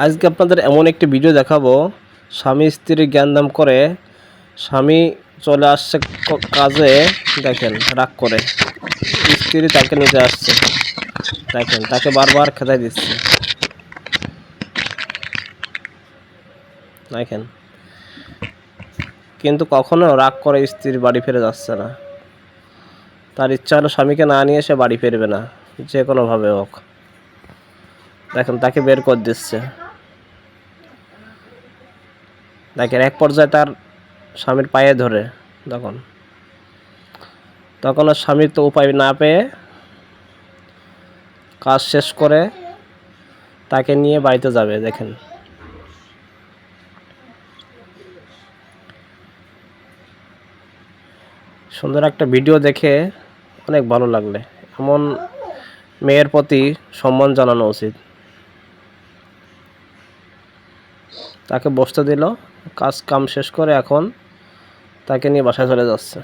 আজকে আপনাদের এমন একটি ভিডিও দেখাবো, স্বামী স্ত্রীর জ্ঞান দাম করে স্বামী চলে আসছে কাজে, দেখেন রাগ করে স্ত্রী তাকে নিতে আসছে, দেখেন তাকে বারবার খেদাই দিচ্ছে, দেখেন কিন্তু কখনো রাগ করে স্ত্রীর বাড়ি ফিরে যাচ্ছে না। তার ইচ্ছা হলো স্বামীকে না নিয়ে সে বাড়ি ফিরবে না, যে কোনোভাবে হোক। দেখেন তাকে বের করে দিচ্ছে, দেখেন এক পর্যায়ে তার স্বামীর পায়ে ধরে, তখন আর স্বামীর তো উপায় না পেয়ে কাজ শেষ করে তাকে নিয়ে বাড়িতে যাবে। দেখেন সুন্দর একটা ভিডিও দেখে অনেক ভালো লাগলে এমন মেয়ের প্রতি সম্মান জানানো উচিত। তাকে বসতে দিল, কাজ কাম শেষ করে এখন তাকে নিয়ে বাসায় চলে যাচ্ছে।